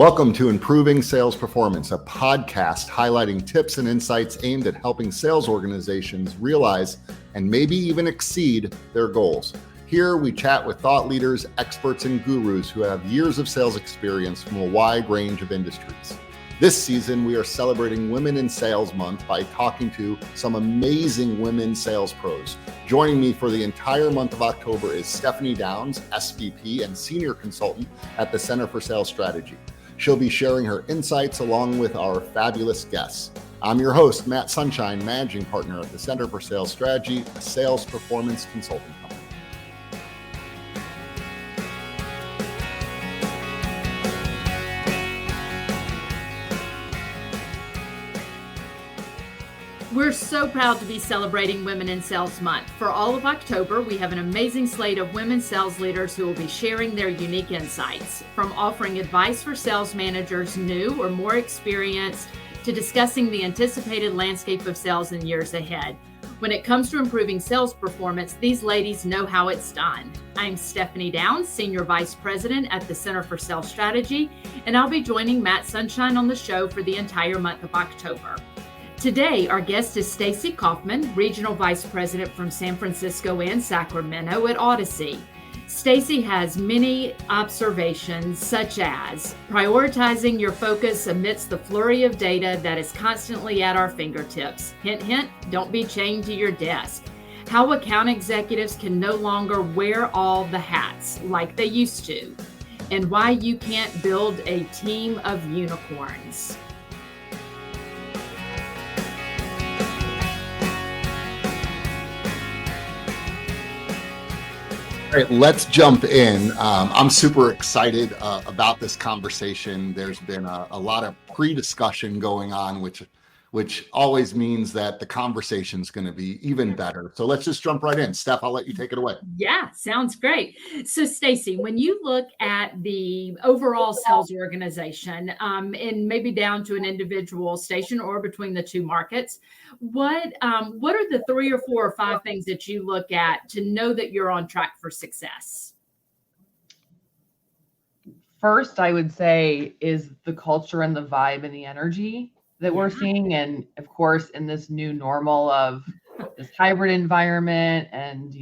Welcome to Improving Sales Performance, a podcast highlighting tips and insights aimed at helping sales organizations realize and maybe even exceed their goals. Here we chat with thought leaders, experts, and gurus who have years of sales experience from a wide range of industries. This season, we are celebrating Women in Sales Month by talking to some amazing women sales pros. Joining me for the entire month of October is Stephanie Downs, SVP and Senior Consultant at the Center for Sales Strategy. She'll be sharing her insights along with our fabulous guests. I'm your host, Matt Sunshine, Managing Partner at the Center for Sales Strategy, a sales performance consulting company. We're so proud to be celebrating Women in Sales Month. For all of October, we have an amazing slate of women sales leaders who will be sharing their unique insights, from offering advice for sales managers new or more experienced to discussing the anticipated landscape of sales in years ahead. When it comes to improving sales performance, these ladies know how it's done. I'm Stephanie Downs, Senior Vice President at the Center for Sales Strategy, and I'll be joining Matt Sunshine on the show for the entire month of October. Today, our guest is Stacey Kauffman, Regional Vice President from San Francisco and Sacramento at Audacy. Stacey has many observations, such as prioritizing your focus amidst the flurry of data that is constantly at our fingertips. Hint, hint, don't be chained to your desk. How account executives can no longer wear all the hats like they used to, and why you can't build a team of unicorns. All right, let's jump in. I'm super excited about this conversation. There's been a lot of pre-discussion going on, which always means that the conversation is going to be even better. So let's just jump right in. Steph, I'll let you take it away. Yeah, sounds great. So Stacy, when you look at the overall sales organization, and maybe down to an individual station or between the two markets, what are the 3 or 4 or 5 things that you look at to know that you're on track for success? First, I would say is the culture and the vibe and the energy that we're seeing. And of course, in this new normal of this hybrid environment and,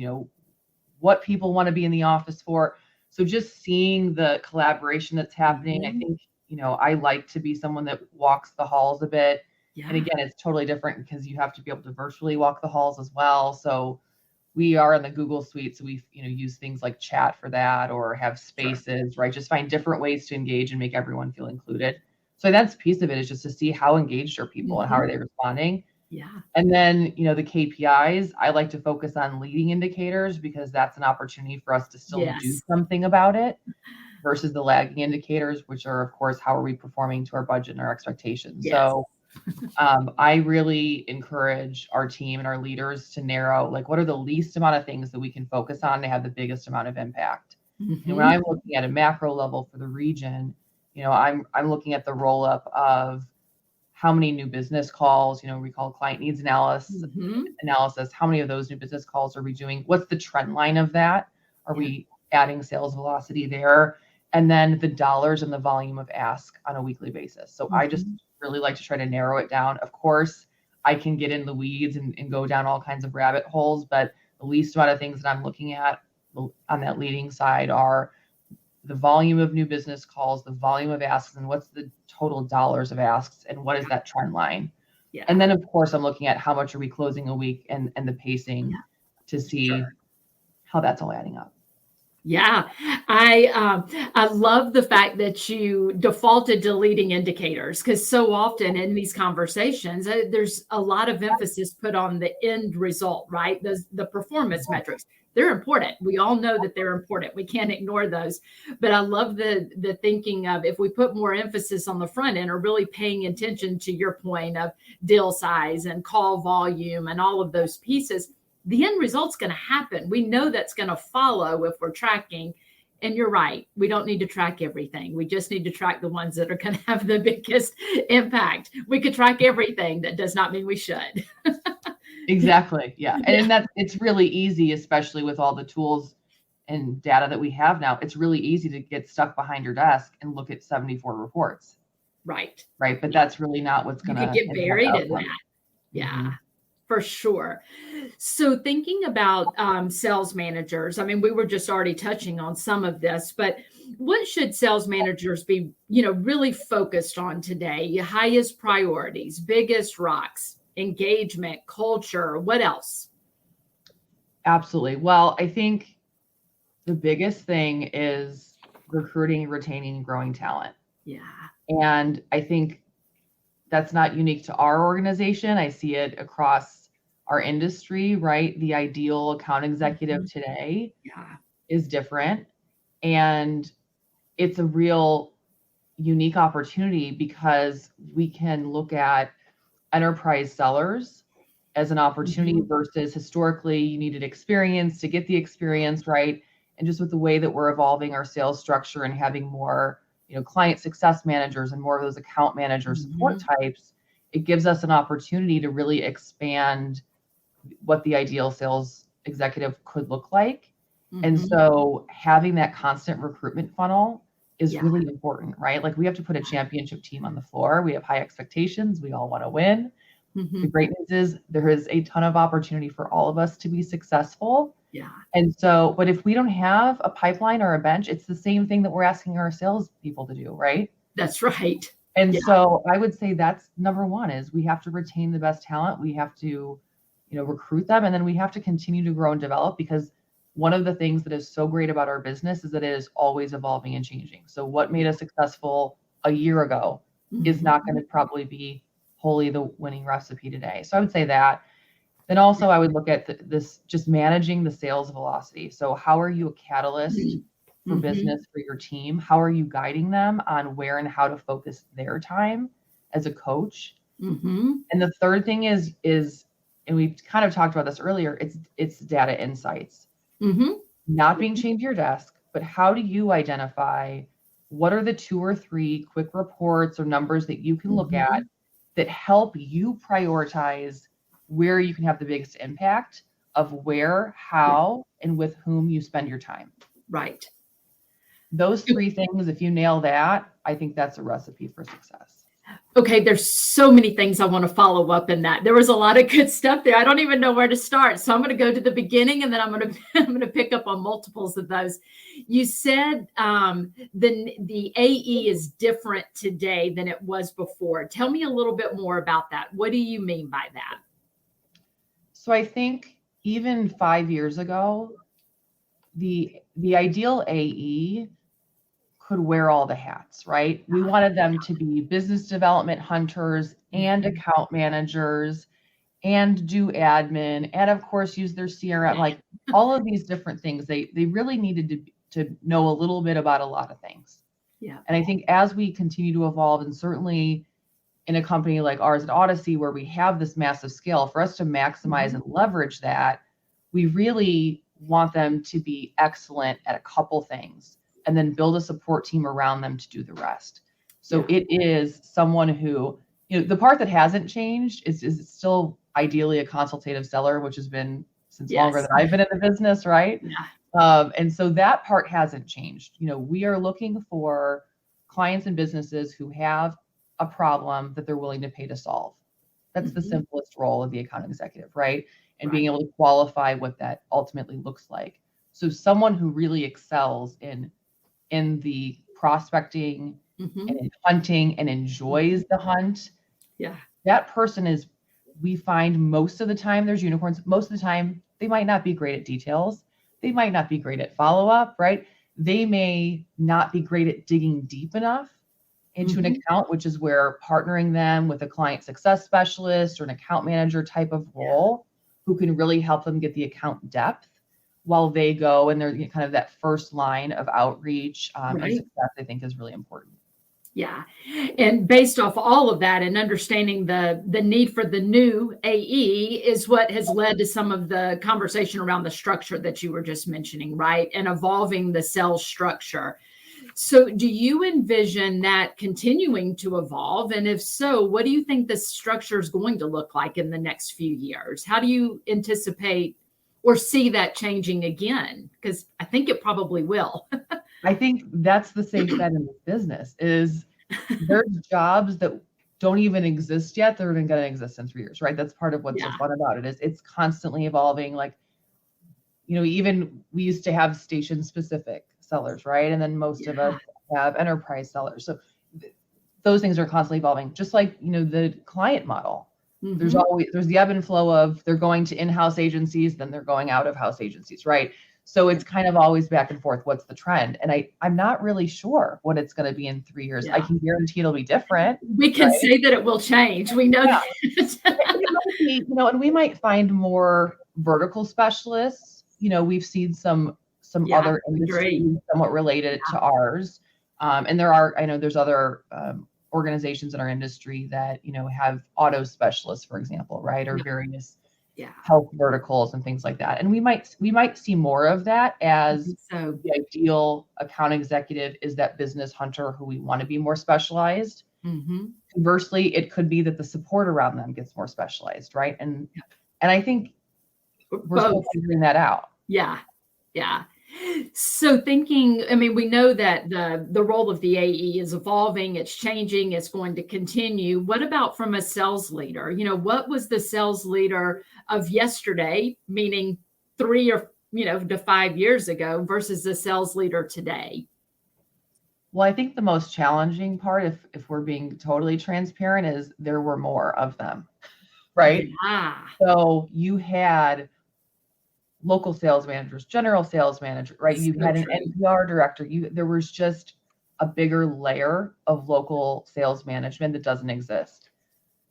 what people want to be in the office for. So just seeing the collaboration that's happening, I think, I like to be someone that walks the halls a bit. Yeah. And again, it's totally different because you have to be able to virtually walk the halls as well. So we are in the Google Suite. So we, use things like chat for that or have spaces, right? Just find different ways to engage and make everyone feel included. So that's a piece of it, is just to see how engaged are people and how are they responding. Yeah. And then, the KPIs, I like to focus on leading indicators because that's an opportunity for us to still do something about it versus the lagging indicators, which are, of course, how are we performing to our budget and our expectations. Yes. So I really encourage our team and our leaders to narrow, what are the least amount of things that we can focus on to have the biggest amount of impact. Mm-hmm. And when I'm looking at a macro level for the region, I'm looking at the roll up of how many new business calls, we call client needs analysis, how many of those new business calls are we doing? What's the trend line of that? Are we adding sales velocity there? And then the dollars and the volume of ask on a weekly basis. So I just really like to try to narrow it down. Of course, I can get in the weeds and go down all kinds of rabbit holes, but the least amount of things that I'm looking at on that leading side are the volume of new business calls, the volume of asks, and what's the total dollars of asks, and what is that trend line? Yeah. And then, of course, I'm looking at how much are we closing a week and the pacing to see how that's all adding up. Yeah, I love the fact that you defaulted to leading indicators, because so often in these conversations, there's a lot of emphasis put on the end result, right? The performance metrics. They're important. We all know that they're important. We can't ignore those. But I love the thinking of, if we put more emphasis on the front end, or really paying attention to your point of deal size and call volume and all of those pieces, the end result's going to happen. We know that's going to follow if we're tracking. And you're right. We don't need to track everything. We just need to track the ones that are going to have the biggest impact. We could track everything. That does not mean we should. Exactly. Yeah. And it's really easy, especially with all the tools and data that we have now, it's really easy to get stuck behind your desk and look at 74 reports. Right. Right. But that's really not what's going to get buried in that. Yeah. Mm-hmm. For sure. So thinking about sales managers, I mean, we were just already touching on some of this, but what should sales managers be, really focused on today? Your highest priorities, biggest rocks, engagement, culture, what else? Absolutely. Well, I think the biggest thing is recruiting, retaining, and growing talent. Yeah. And I think that's not unique to our organization. I see it across our industry, right? The ideal account executive today is different. And it's a real unique opportunity because we can look at enterprise sellers as an opportunity versus historically you needed experience to get the experience, right? And just with the way that we're evolving our sales structure and having more client success managers and more of those account manager support types, it gives us an opportunity to really expand what the ideal sales executive could look like. And so having that constant recruitment funnel is really important, right? Like we have to put a championship team on the floor. We have high expectations. We all want to win. The great news is there is a ton of opportunity for all of us to be successful. Yeah. And so, but if we don't have a pipeline or a bench, it's the same thing that we're asking our sales people to do, right? That's right. And so I would say that's number one is we have to retain the best talent. We have to, recruit them. And then we have to continue to grow and develop because one of the things that is so great about our business is that it is always evolving and changing. So what made us successful a year ago is not going to probably be wholly the winning recipe today. So I would say that. Then also I would look at this just managing the sales velocity. So how are you a catalyst for business for your team? How are you guiding them on where and how to focus their time as a coach? And the third thing is, and we kind of talked about this earlier, it's data insights. Not being chained to your desk, but how do you identify what are the 2 or 3 quick reports or numbers that you can look at that help you prioritize where you can have the biggest impact of where, how, and with whom you spend your time. Right. Those 3 things, if you nail that, I think that's a recipe for success. Okay, there's so many things I want to follow up in that. There was a lot of good stuff there. I don't even know where to start. So I'm going to go to the beginning and then I'm going to pick up on multiples of those. You said the AE is different today than it was before. Tell me a little bit more about that. What do you mean by that? So I think even 5 years ago, the ideal AE could wear all the hats, right? We wanted them to be business development hunters and account managers and do admin and of course use their CRM, like all of these different things. They really needed to know a little bit about a lot of things. Yeah. And I think as we continue to evolve, and certainly in a company like ours at Audacy, where we have this massive scale, for us to maximize and leverage that, we really want them to be excellent at a couple things and then build a support team around them to do the rest. So it is someone who, the part that hasn't changed is still ideally a consultative seller, which has been since longer than I've been in the business, right? Yeah. And so that part hasn't changed. We are looking for clients and businesses who have a problem that they're willing to pay to solve. That's the simplest role of the account executive, right? And being able to qualify what that ultimately looks like. So someone who really excels in the prospecting and in hunting and enjoys the hunt. Yeah. That person is, we find most of the time there's unicorns. Most of the time, they might not be great at details. They might not be great at follow-up, right? They may not be great at digging deep enough into an account, which is where partnering them with a client success specialist or an account manager type of role who can really help them get the account depth while they go, and they're kind of that first line of outreach and success, I think is really important. Yeah. And based off all of that and understanding the need for the new AE is what has led to some of the conversation around the structure that you were just mentioning, right? And evolving the sales structure. So do you envision that continuing to evolve? And if so, what do you think the structure is going to look like in the next few years? How do you anticipate or see that changing again? Because I think it probably will. I think that's the safe bet in this business is there's jobs that don't even exist yet. They're going to exist in 3 years, right? That's part of what's so fun about it is it's constantly evolving. Like, even we used to have station specific sellers, right? And then most of us have enterprise sellers. So those things are constantly evolving, just like, the client model. Mm-hmm. There's the ebb and flow of they're going to in-house agencies, then they're going out of house agencies, right? So it's kind of always back and forth. What's the trend? And I'm not really sure what it's going to be in 3 years. Yeah. I can guarantee it'll be different. We can say that it will change. We know that. It might be, and we might find more vertical specialists. We've seen some other industries somewhat related to ours. And I know there's other organizations in our industry that, have auto specialists, for example, right? Or various health verticals and things like that. And we might see more of that as the ideal account executive is that business hunter who we want to be more specialized. Mm-hmm. Conversely, it could be that the support around them gets more specialized, right? And I think we're still figuring that out. Yeah. So thinking, we know that the role of the AE is evolving, it's changing, it's going to continue. What about from a sales leader? What was the sales leader of yesterday, meaning 3 or to 5 years ago versus the sales leader today? Well, I think the most challenging part, if we're being totally transparent, is there were more of them, right? Yeah. So you had local sales managers, general sales manager, right? You had an NPR director. There was just a bigger layer of local sales management that doesn't exist.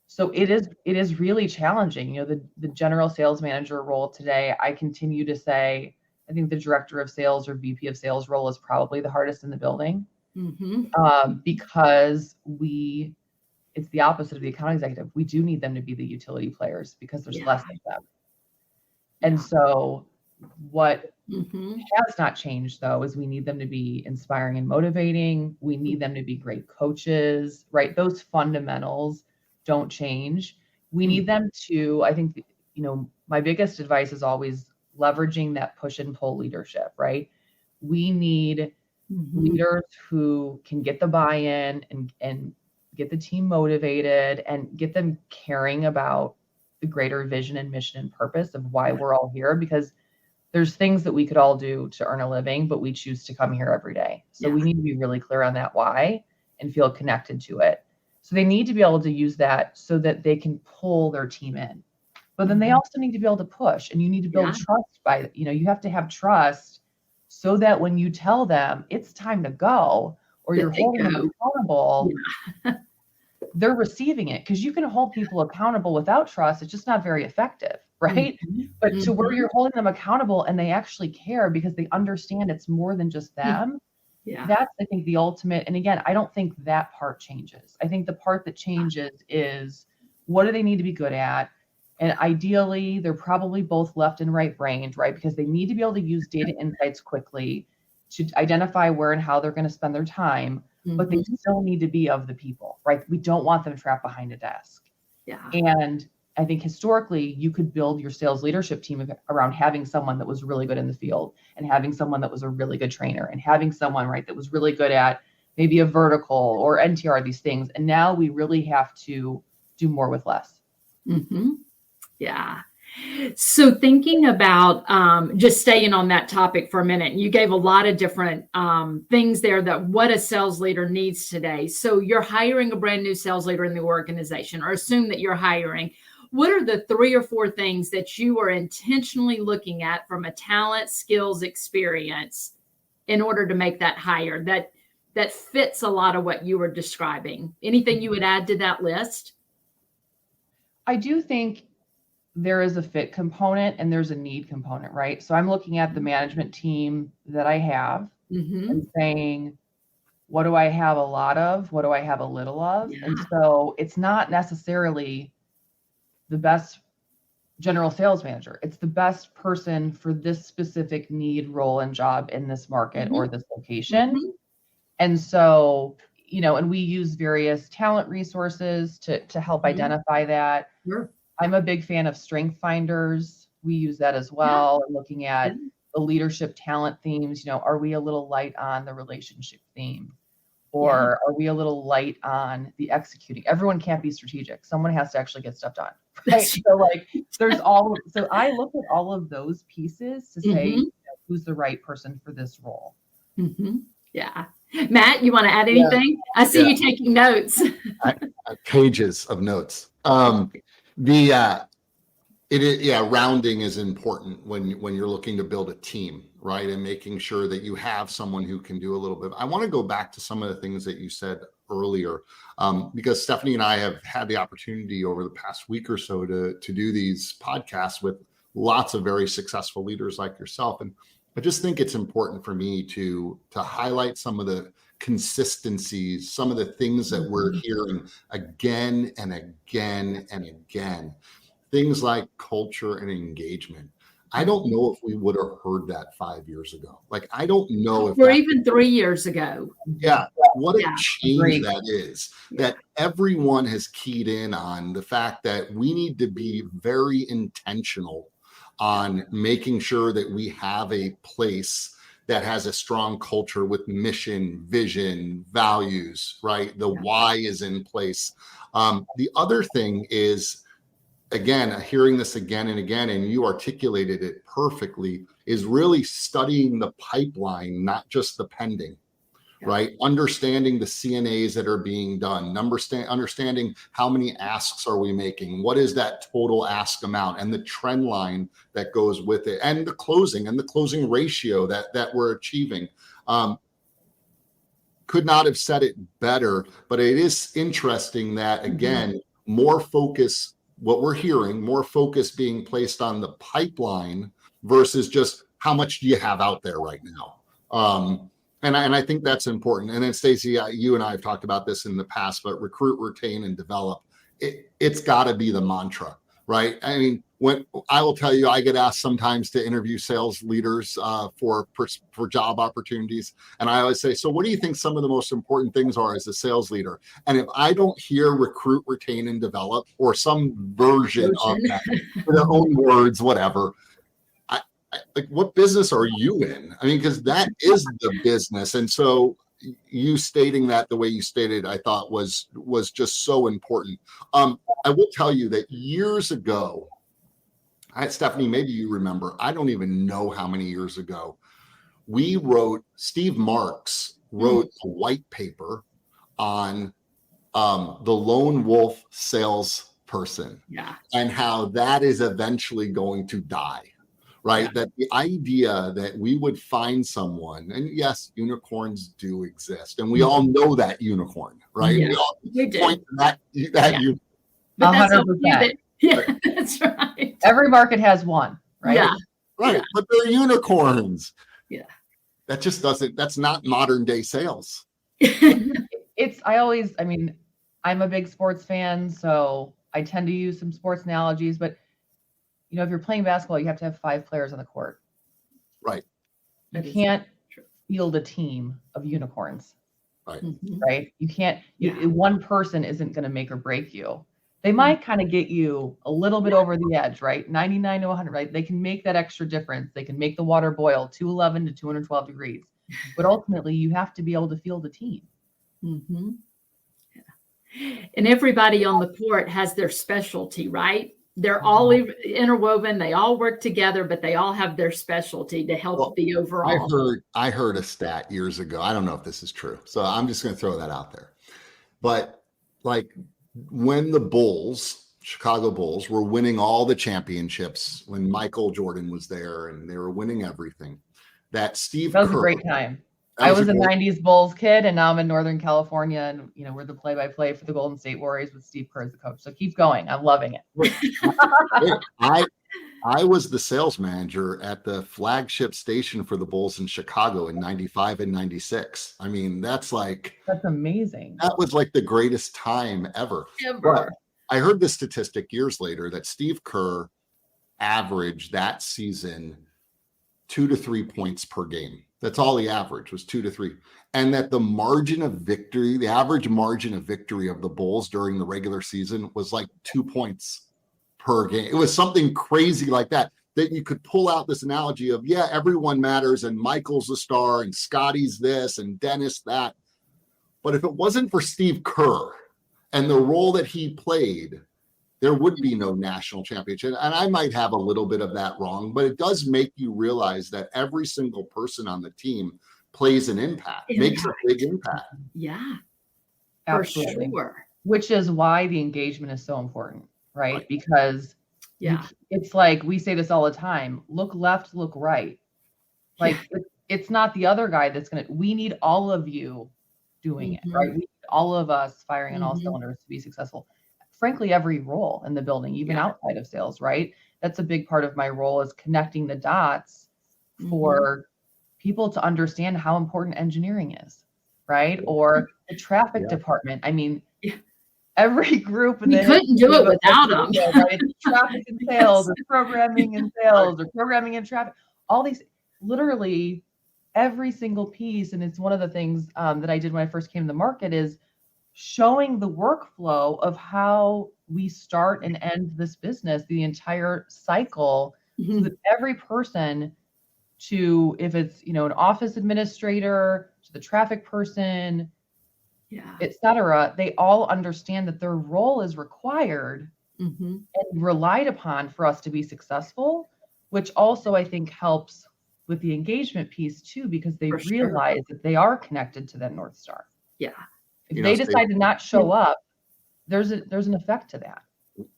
So it is really challenging. The general sales manager role today, I continue to say, I think the director of sales or VP of sales role is probably the hardest in the building. Mm-hmm. Because it's the opposite of the account executive. We do need them to be the utility players because there's less of them. And so what has not changed, though, is we need them to be inspiring and motivating. We need them to be great coaches, right? Those fundamentals don't change. We need them to, I think, my biggest advice is always leveraging that push and pull leadership, right? We need leaders who can get the buy-in and get the team motivated and get them caring about the greater vision and mission and purpose of why we're all here, because there's things that we could all do to earn a living, but we choose to come here every day. So we need to be really clear on that why and feel connected to it. So they need to be able to use that so that they can pull their team in. But then they also need to be able to push, and you need to build trust by, you have to have trust so that when you tell them it's time to go or you're holding them accountable, they're receiving it, because you can hold people accountable without trust. It's just not very effective, right? But to where you're holding them accountable and they actually care because they understand it's more than just them. That's, I think, the ultimate. And again, I don't think that part changes. I think the part that changes is what do they need to be good at? And ideally, they're probably both left and right brained, right? Because they need to be able to use data insights quickly to identify where and how they're going to spend their time. But they still need to be of the people, right? We don't want them trapped behind a desk. And I think historically, you could build your sales leadership team around having someone that was really good in the field and having someone that was a really good trainer and having someone, right, that was really good at maybe a vertical or NTR, these things. And now we really have to do more with less. Yeah. So thinking about just staying on that topic for a minute, you gave a lot of different things there that what a sales leader needs today. So you're hiring a brand new sales leader in the organization, or assume that you're hiring. What are the 3 or 4 things that you are intentionally looking at from a talent, skills, experience in order to make that hire that fits a lot of what you were describing? Anything you would add to that list? I do think there is a fit component and there's a need component, right? So I'm looking at the management team that I have and saying, what do I have a lot of? What do I have a little of? And so it's not necessarily the best general sales manager. It's the best person for this specific need, role, and job in this market or this location. And so, and we use various talent resources to help identify that. I'm a big fan of strength finders. we use that as well. And looking at the leadership talent themes, are we a little light on the relationship theme? Or are we a little light on the executing? Everyone can't be strategic. Someone has to actually get stuff done. Right. So I look at all of those pieces to say, who's the right person for this role. Yeah. Matt, you want to add anything? I see you taking notes. Pages of notes. Rounding is important when you're looking to build a team, right? And making sure that you have someone who can do a little bit. I want to go back to some of the things that you said earlier, because Stephanie and I have had the opportunity over the past week or so to do these podcasts with lots of very successful leaders like yourself. And I just think it's important for me to highlight some of the consistencies, some of the things that we're hearing again and again and again. Things like culture and engagement. I don't know if we would have heard that 5 years ago. Like, I don't know if or even 3 years ago. Yeah. What a change that is, that everyone has keyed in on the fact that we need to be very intentional on making sure that we have a place that has a strong culture with mission, vision, values, right? The why is in place. The other thing is, again, hearing this again and again, and you articulated it perfectly, is really studying the pipeline, not just the pending, right? Understanding the CNAs that are being done, understanding how many asks are we making, what is that total ask amount, and the trend line that goes with it, and the closing ratio that we're achieving. Could not have said it better, but it is interesting that, again, more focus, what we're hearing, more focus being placed on the pipeline versus just how much do you have out there right now. And I think that's important. And then Stacy, you and I have talked about this in the past, but recruit, retain, and develop. It's got to be the mantra, right? I mean, when I will tell you, I get asked sometimes to interview sales leaders for job opportunities, and I always say, so what do you think some of the most important things are as a sales leader? And if I don't hear recruit, retain, and develop, or some version of that, in their own words, whatever, like, what business are you in? I mean, because that is the business. And so you stating that the way you stated, I thought was just so important. I will tell you that years ago, Stephanie, maybe you remember, I don't even know how many years ago, Steve Marks wrote a white paper on the lone wolf salesperson and how that is eventually going to die. Right. That the idea that we would find someone, and yes, unicorns do exist, and we all know that unicorn, right? Yeah, we all do. point to that unicorn. But that's 100%. That's right. Every market has one, right? Yeah. Right. Yeah. But they're unicorns. Yeah. That just that's not modern day sales. I'm a big sports fan, so I tend to use some sports analogies, but if you're playing basketball, you have to have 5 players on the court. Right. You can't field a team of unicorns. Right. Right. You can't, one person isn't going to make or break you. They might kind of get you a little bit over the edge, right? 99 to 100, right? They can make that extra difference. They can make the water boil 211 to 212 degrees. But ultimately, you have to be able to field a team. And everybody on the court has their specialty, right? They're all interwoven. They all work together, but they all have their specialty to help the overall. I heard a stat years ago. I don't know if this is true, so I'm just going to throw that out there. But like when the Chicago Bulls, were winning all the championships, when Michael Jordan was there and they were winning everything, that was a great time. I was a 90s Bulls kid, and now I'm in Northern California, and we're the play-by-play for the Golden State Warriors with Steve Kerr as the coach. So keep going. I'm loving it. I was the sales manager at the flagship station for the Bulls in Chicago in 95 and 96. I mean, that's amazing. That was like the greatest time ever. But I heard the statistic years later that Steve Kerr averaged that season 2 to 3 points per game. That's all he averaged, was 2 to 3. And that the average margin of victory of the Bulls during the regular season was like 2 points per game. It was something crazy like that. that you could pull out this analogy of, yeah, everyone matters and Michael's the star and Scotty's this and Dennis that. But if it wasn't for Steve Kerr and the role that he played, there would be no national championship. And I might have a little bit of that wrong, but it does make you realize that every single person on the team plays an impact. Makes a big impact. Yeah, absolutely. For sure. Which is why the engagement is so important, right? Because it's like, we say this all the time, look left, look right. Like it's not the other guy we need all of you doing it, right? We need all of us firing on all cylinders to be successful. Frankly, every role in the building, even outside of sales, right? That's a big part of my role, is connecting the dots for people to understand how important engineering is, right? Or the traffic department. I mean, every group in we couldn't do it without them. Right? Traffic and sales, or programming and sales, or programming and traffic. All these, literally every single piece. And it's one of the things that I did when I first came to the market, is showing the workflow of how we start and end this business, the entire cycle, so that every person, if it's, an office administrator, to the traffic person, et cetera, they all understand that their role is required and relied upon for us to be successful, which also I think helps with the engagement piece too, because they realize that they are connected to that North Star. Yeah. If they decide to not show up, there's an effect to that.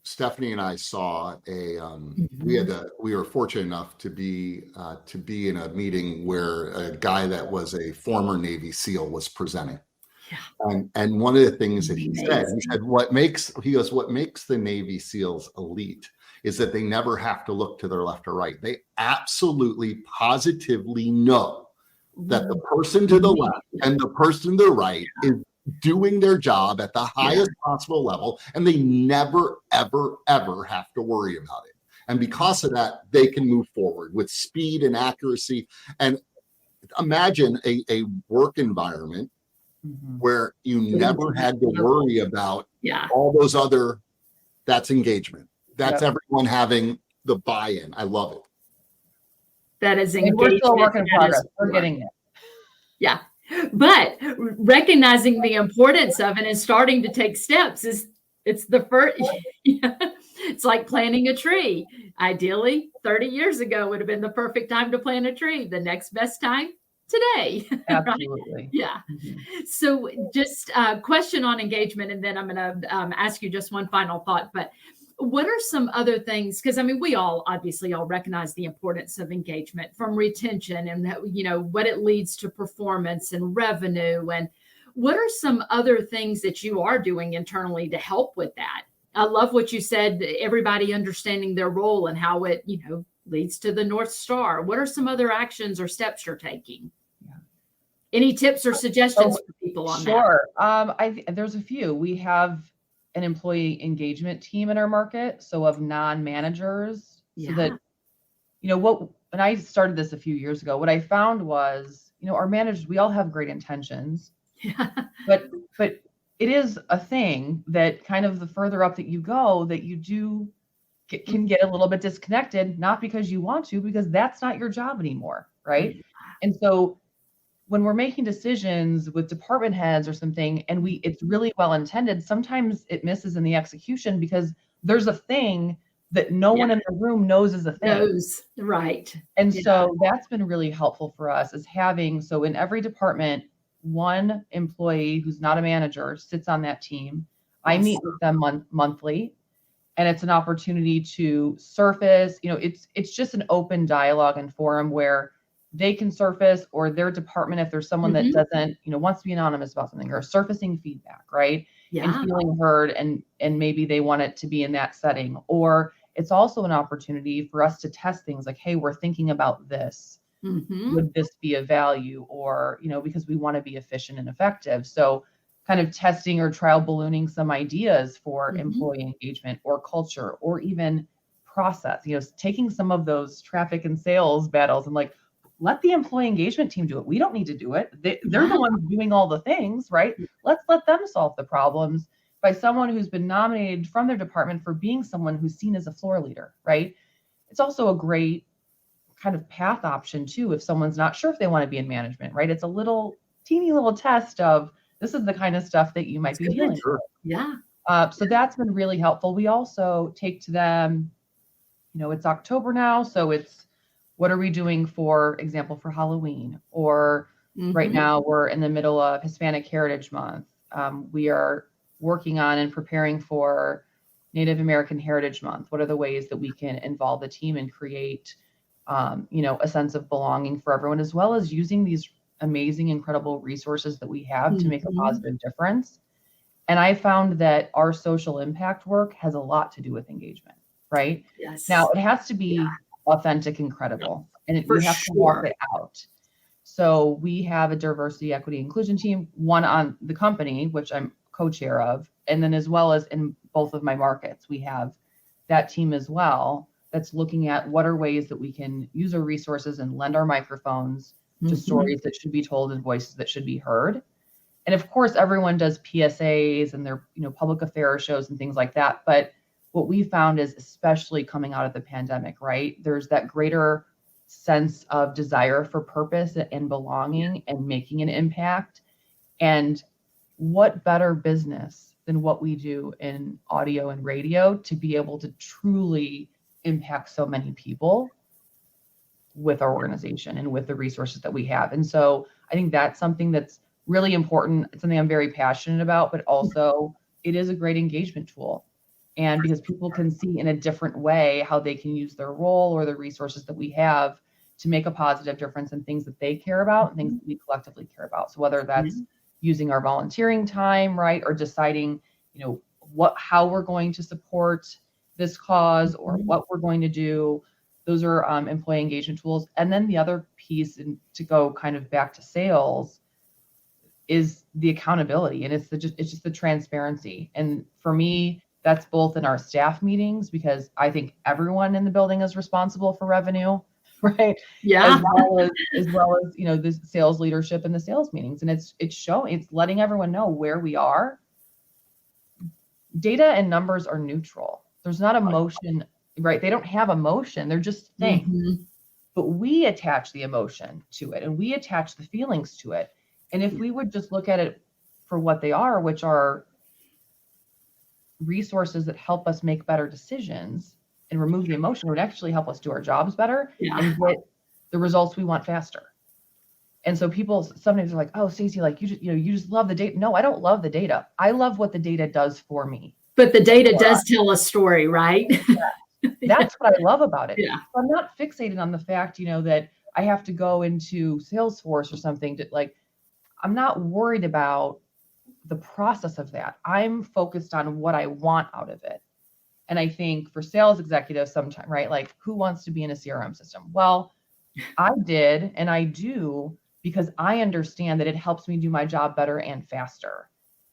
Stephanie and I saw we were fortunate enough to be in a meeting where a guy that was a former Navy SEAL was presenting. Yeah. And one of the things that he said, what makes the Navy SEALs elite is that they never have to look to their left or right. They absolutely positively know that the person to the left and the person to the right is doing their job at the highest possible level, and they never, ever, ever have to worry about it. And because of that, they can move forward with speed and accuracy. And imagine a work environment where you never had to worry about all those other, that's engagement. That's everyone having the buy-in. I love it. That is engagement. We're still a work in progress. We're getting it. Yeah. But recognizing the importance of it and starting to take steps it's the first. It's like planting a tree. Ideally, 30 years ago would have been the perfect time to plant a tree. The next best time, today. Absolutely. Right? Yeah. So just a question on engagement, and then I'm going to ask you just one final thought. But what are some other things? Because we all recognize the importance of engagement, from retention and what it leads to performance and revenue. And what are some other things that you are doing internally to help with that? I love what you said, everybody understanding their role and how it, leads to the North Star. What are some other actions or steps you're taking? Yeah. Any tips or suggestions for people on that? Sure. There's a few. We have an employee engagement team in our market, so of non-managers, so that, when I started this a few years ago, what I found was, our managers, we all have great intentions, but it is a thing that kind of the further up that you go, that you can get a little bit disconnected, not because you want to, because that's not your job anymore, right? And so when we're making decisions with department heads or something, and it's really well intended, sometimes it misses in the execution because there's a thing that no one in the room knows is a thing. Right. And so that's been really helpful for us, is having, so in every department, one employee who's not a manager sits on that team. I meet with them monthly, and it's an opportunity to surface, it's just an open dialogue and forum where they can surface, or their department, if there's someone that doesn't, wants to be anonymous about something, or surfacing feedback, right? And feeling heard, and maybe they want it to be in that setting. Or it's also an opportunity for us to test things like, hey, we're thinking about this. Would this be a value? Or, because we want to be efficient and effective. So kind of testing or trial ballooning some ideas for employee engagement or culture, or even process, taking some of those traffic and sales battles and let the employee engagement team do it. We don't need to do it. They're the ones doing all the things, right? Let's let them solve the problems by someone who's been nominated from their department for being someone who's seen as a floor leader, right? it's also a great kind of path option too, if someone's not sure if they want to be in management, right? It's a little teeny little test of this is the kind of stuff that you might be dealing with. Yeah. So that's been really helpful. We also take to them, it's October now, so it's what are we doing, for example, for Halloween? Or right now we're in the middle of Hispanic Heritage Month. We are working on and preparing for Native American Heritage Month. What are the ways that we can involve the team and create, a sense of belonging for everyone, as well as using these amazing, incredible resources that we have to make a positive difference. And I found that our social impact work has a lot to do with engagement, right? Yes. Now it has to be authentic and credible, and we have to walk it out. So we have a diversity, equity, inclusion team, one on the company, which I'm co-chair of, and then as well as in both of my markets, we have that team as well that's looking at what are ways that we can use our resources and lend our microphones to stories that should be told and voices that should be heard. And of course, everyone does PSAs and their public affairs shows and things like that. But what we found is, especially coming out of the pandemic, right, there's that greater sense of desire for purpose and belonging and making an impact. And what better business than what we do in audio and radio to be able to truly impact so many people with our organization and with the resources that we have. And so I think that's something that's really important. It's something I'm very passionate about, but also it is a great engagement tool. And because people can see in a different way how they can use their role or the resources that we have to make a positive difference in things that they care about and things that we collectively care about. So whether that's using our volunteering time, right, or deciding, how we're going to support this cause or what we're going to do, those are employee engagement tools. And then the other piece, and to go kind of back to sales, is the accountability, and it's just the transparency. And for me, that's both in our staff meetings, because I think everyone in the building is responsible for revenue, right? Yeah. As well as the sales leadership and the sales meetings, and it's letting everyone know where we are. Data and numbers are neutral. There's not emotion, right? They don't have emotion. They're just things. But we attach the emotion to it, and we attach the feelings to it. And if we would just look at it for what they are, which are resources that help us make better decisions and remove the emotion, it would actually help us do our jobs better and get the results we want faster. And so people sometimes are like, "Oh, Stacy, like you just love the data." No, I don't love the data. I love what the data does for me. But the data does tell a story, right? That's what I love about it. Yeah. So I'm not fixated on the fact, that I have to go into Salesforce or something to I'm not worried about the process of that. I'm focused on what I want out of it. And I think for sales executives sometimes, right, like who wants to be in a CRM system? Well, I did, and I do, because I understand that it helps me do my job better and faster.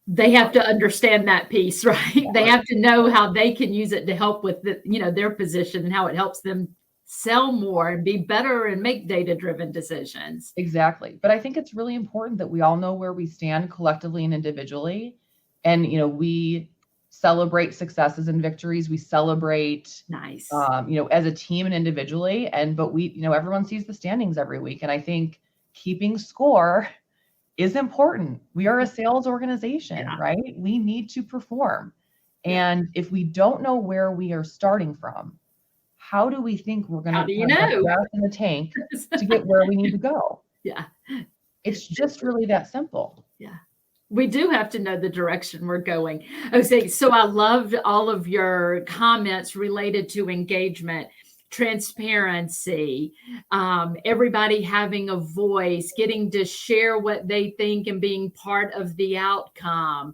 They have to understand that piece, right? Yeah. They have to know how they can use it to help with their position and how it helps them sell more and be better and make data-driven decisions. Exactly. But I think it's really important that we all know where we stand collectively and individually. And, we celebrate successes and victories. We celebrate, nice, as a team and individually. But we, everyone sees the standings every week. And I think keeping score is important. We are a sales organization, right? We need to perform. And if we don't know where we are starting from, how do we think we're going to have gas in the tank to get where we need to go? Yeah. It's just really that simple. Yeah. We do have to know the direction we're going. Okay, so I loved all of your comments related to engagement, transparency, everybody having a voice, getting to share what they think and being part of the outcome,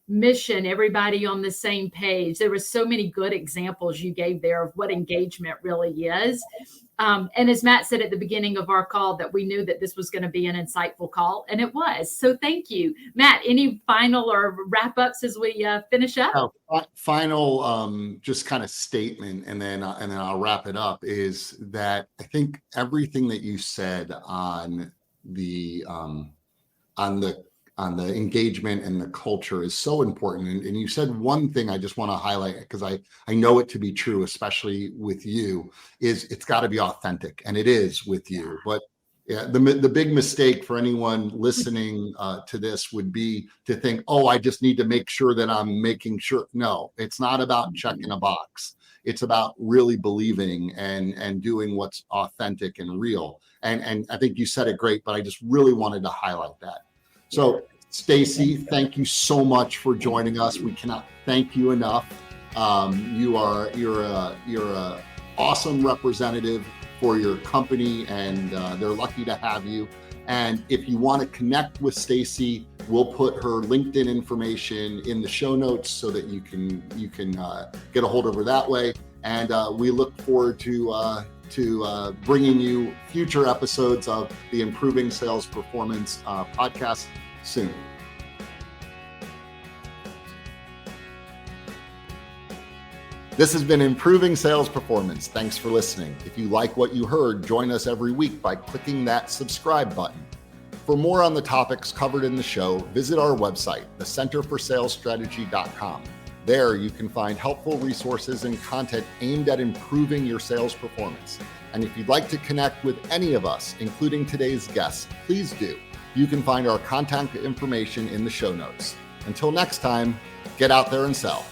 mission, everybody on the same page. There were so many good examples you gave there of what engagement really is. And as Matt said at the beginning of our call, that we knew that this was going to be an insightful call, and it was. So thank you. Matt, any final or wrap-ups as we finish up? Final just kind of statement, and then I'll wrap it up, is that I think everything that you said on the the engagement and the culture is so important. And you said one thing I just want to highlight, because I know it to be true, especially with you, is it's got to be authentic, and it is with you. But yeah, the big mistake for anyone listening to this would be to think, oh, I just need to make sure that I'm making sure. No, it's not about checking a box. It's about really believing and doing what's authentic and real. And I think you said it great, but I just really wanted to highlight that. So, Stacy, thank you so much for joining us. We cannot thank you enough. You're a awesome representative for your company, and they're lucky to have you. And if you want to connect with Stacy, we'll put her LinkedIn information in the show notes so that you can get a hold of her that way. And we look forward to bringing you future episodes of the Improving Sales Performance podcast soon. This has been Improving Sales Performance. Thanks for listening. If you like what you heard, join us every week by clicking that subscribe button. For more on the topics covered in the show, visit our website, thecenterforsalesstrategy.com. There you can find helpful resources and content aimed at improving your sales performance. And if you'd like to connect with any of us, including today's guests, please do. You can find our contact information in the show notes. Until next time, get out there and sell.